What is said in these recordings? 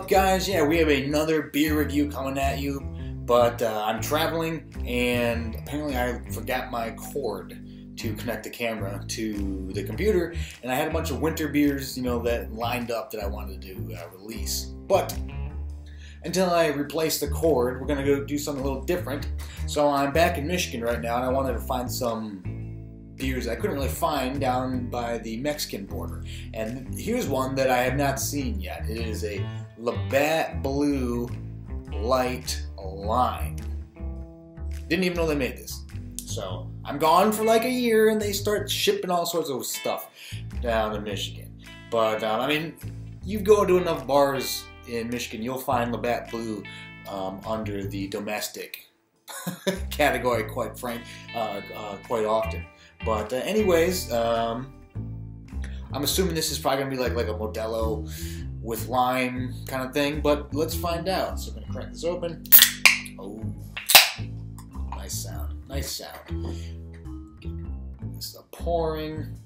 up, guys? Yeah, we have another beer review coming at you, but I'm traveling and apparently I forgot my cord to connect the camera to the computer, and I had a bunch of winter beers, that lined up that I wanted to release. But until I replace the cord, we're gonna go do something a little different. So I'm back in Michigan right now, and I wanted to find some beers I couldn't really find down by the Mexican border. And here's one that I have not seen yet. It is a Labatt Blue Light Lime. Didn't even know they made this. So I'm gone for like a year, and they start shipping all sorts of stuff down to Michigan. But I mean, you go to enough bars in Michigan, you'll find Labatt Blue under the domestic category, quite often. But anyways, I'm assuming this is probably gonna be like a Modelo with lime kind of thing. But let's find out. So I'm gonna crack this open. Oh, nice sound. Nice sound. This is pouring.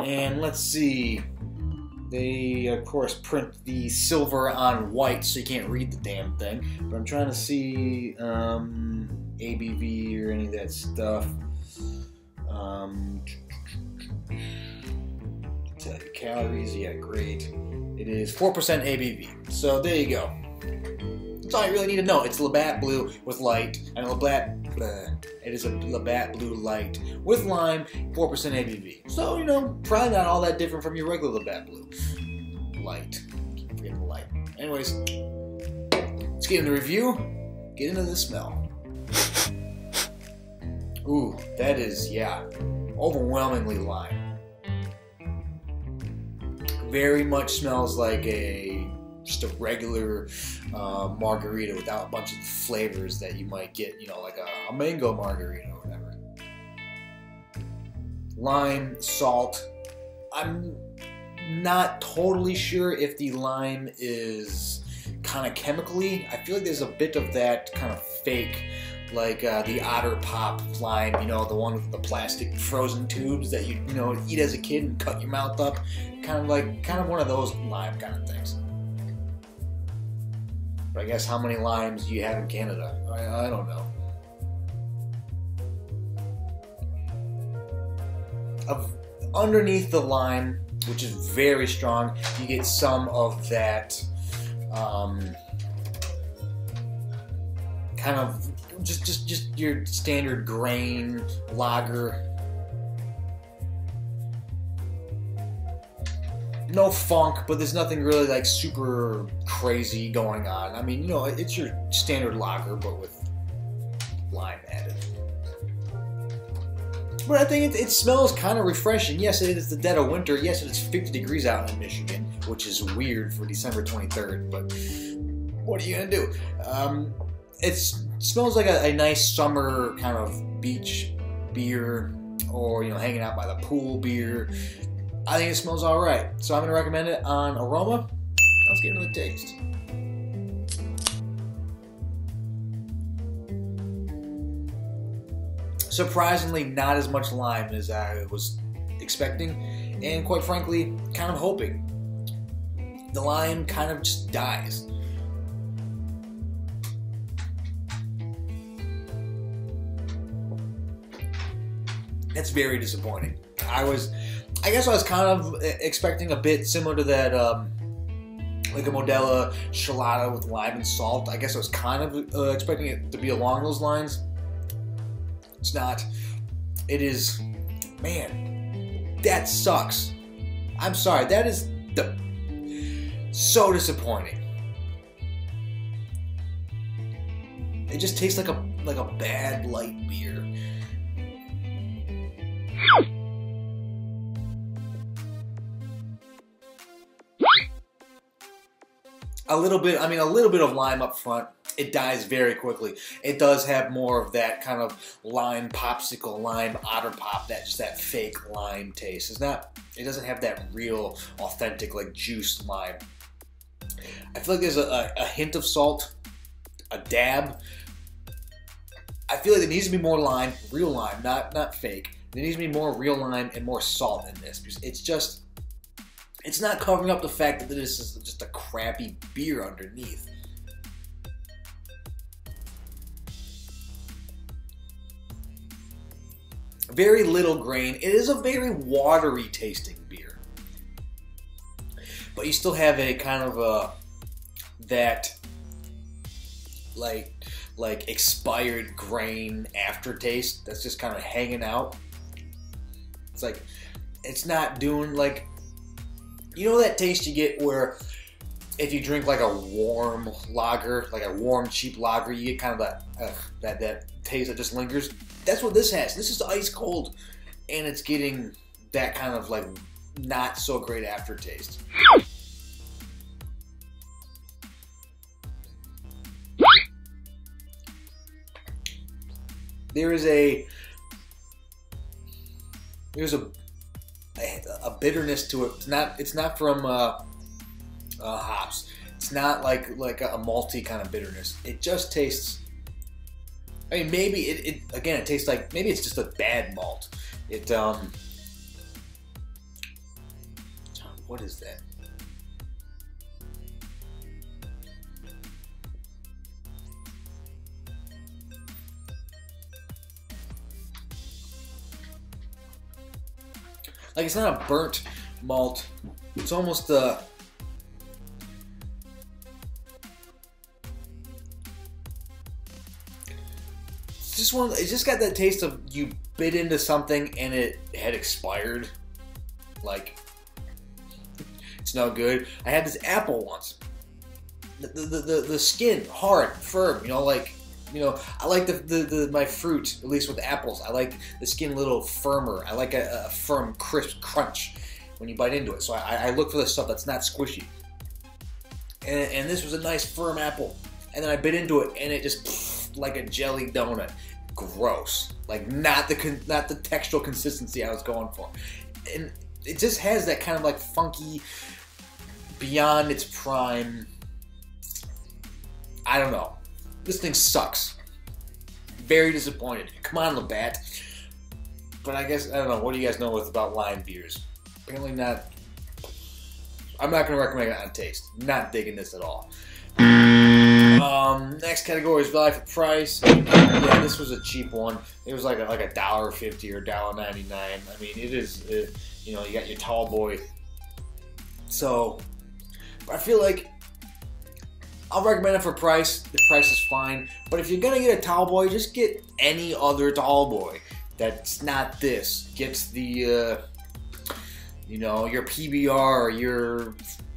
And let's see. They, of course, print the silver on white, so you can't read the damn thing. But I'm trying to see ABV or any of that stuff. Tell you calories, yeah, great. It is 4% ABV. So there you go. That's all you really need to know. It's Labatt Blue with light, and it is a Labatt Blue Light with lime, 4% ABV. So, probably not all that different from your regular Labatt Blue Light. Keep forgetting the light. Anyways, let's get into the review, get into the smell. Ooh, that is, yeah, overwhelmingly lime. Very much smells like just a regular margarita without a bunch of flavors that you might get, like a mango margarita or whatever. Lime, salt. I'm not totally sure if the lime is kind of chemically. I feel like there's a bit of that kind of fake, like the Otter Pop lime, the one with the plastic frozen tubes that you eat as a kid and cut your mouth up. Kind of one of those lime kind of things. But I guess how many limes do you have in Canada? I don't know. Underneath the lime, which is very strong, you get some of that kind of just your standard grain lager. No funk, but there's nothing really like super crazy going on. I mean, it's your standard lager, but with lime added. But I think it smells kind of refreshing. Yes, it is the dead of winter. Yes, it's 50 degrees out in Michigan, which is weird for December 23rd, but what are you gonna do? It smells like a nice summer kind of beach beer, or hanging out by the pool beer. I think it smells all right, so I'm going to recommend it on aroma. Let's get into the taste. Surprisingly, not as much lime as I was expecting, and quite frankly, kind of hoping. The lime kind of just dies. That's very disappointing. I guess I was kind of expecting a bit similar to that, like a Modelo Chelada with lime and salt. I guess I was kind of expecting it to be along those lines. It's not. It is, man, that sucks. I'm sorry, that is so disappointing. It just tastes like a bad light beer. A little bit of lime up front. It dies very quickly. It does have more of that kind of lime popsicle, lime Otter Pop, that fake lime taste. It doesn't have that real, authentic, like juice lime. I feel like there's a hint of salt, a dab. I feel like there needs to be more lime, real lime, not fake. There needs to be more real lime and more salt in this, because it's not covering up the fact that this is just a crappy beer underneath. Very little grain. It is a very watery tasting beer, but you still have a kind of that like expired grain aftertaste that's just kind of hanging out. It's like, it's not doing like, you know that taste you get where if you drink like a warm lager, like a warm cheap lager, you get kind of that taste that just lingers. That's what this has. This is ice cold, and it's getting that kind of like not so great aftertaste. There's a bitterness to it. It's not from hops. It's not like a malty kind of bitterness. It just tastes. I mean, maybe it tastes like, maybe it's just a bad malt. What is that? Like, it's not a burnt malt. It's almost it's just got that taste of you bit into something and it had expired. Like, it's no good. I had this apple once. The skin hard, firm. You know, I like my fruit, at least with apples. I like the skin a little firmer. I like a firm, crisp crunch when you bite into it. So I look for the stuff that's not squishy. And this was a nice firm apple. And then I bit into it, and it just like a jelly donut. Gross. Like, not the textural consistency I was going for. And it just has that kind of like funky, beyond its prime. I don't know. This thing sucks. Very disappointed. Come on, Labatt. But I guess, I don't know, what do you guys know about lime beers? Apparently not. I'm not going to recommend it on taste. Not digging this at all. Next category is value for price. Yeah, this was a cheap one. It was like $1.50 or $1.99. I mean, it is, you know, you got your tall boy. So, I feel like I'll recommend it for price. The price is fine. But if you're going to get a tall boy, just get any other tall boy that's not this. Gets the, you know, your PBR or your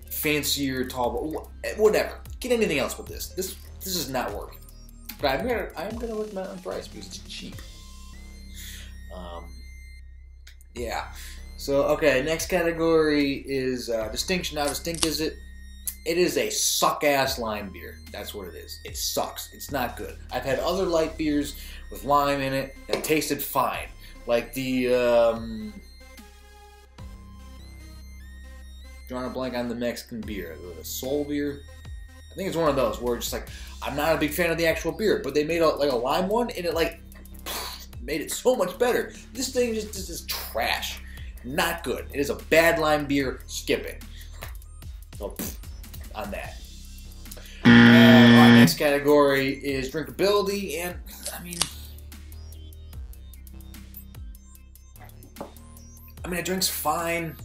fancier tall boy. Whatever. Get anything else with this. This is not working. But I'm gonna recommend it on price because it's cheap. Yeah. So, okay, next category is distinction. How distinct is it? It is a suck-ass lime beer. That's what it is. It sucks. It's not good. I've had other light beers with lime in it that tasted fine. Like the, drawing a blank on the Mexican beer. The Soul beer. I think it's one of those where it's just like, I'm not a big fan of the actual beer, but they made a lime one, and it like made it so much better. This thing just is trash. Not good. It is a bad lime beer. Skip it. So, on that. Our next category is drinkability, and I mean, it drinks fine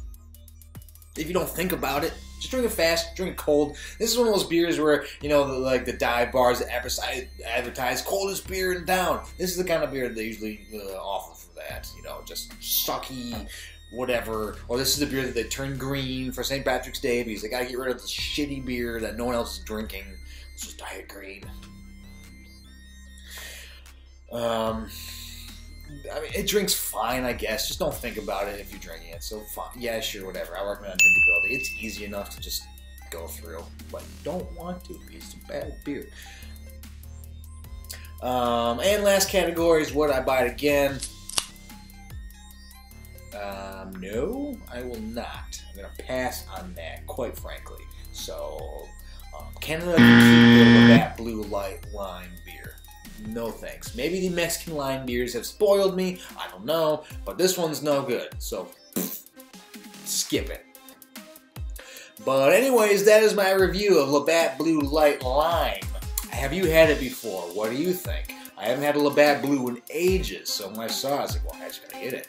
if you don't think about it. Just drink it fast, drink it cold. This is one of those beers where, you know, like the dive bars that advertise coldest beer in town. This is the kind of beer that they usually offer for that. You know, just sucky, whatever. Or this is the beer that they turn green for St. Patrick's Day because they gotta get rid of the shitty beer that no one else is drinking. It's just Diet Green. I mean, it drinks fine, I guess. Just don't think about it if you're drinking it. So, fine. Yeah, sure, whatever. I recommend drinkability. It's easy enough to just go through, but you don't want to because it's a bad beer. And last category is would I buy it again? No, I will not. I'm going to pass on that, quite frankly. So, Canada can keep the Labatt Blue Light Lime beer. no thanks. Maybe the Mexican lime beers have spoiled me, I don't know, but this one's no good, so skip it. But anyways, that is my review of Labatt Blue Light Lime. Have you had it before? What do you think? I haven't had a Labatt Blue in ages, so when I saw it, I was like, well, I just gotta get it.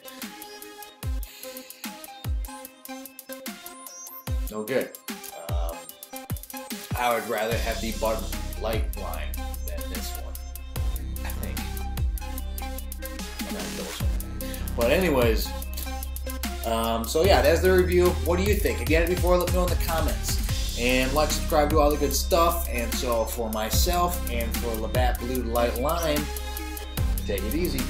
No good. I would rather have the Bud Light Lime than this one, I think. But anyways, so yeah, that's the review. What do you think? If you had it before, let me know in the comments. And like, subscribe, do all the good stuff. And so for myself and for Labatt Blue Light Lime, take it easy.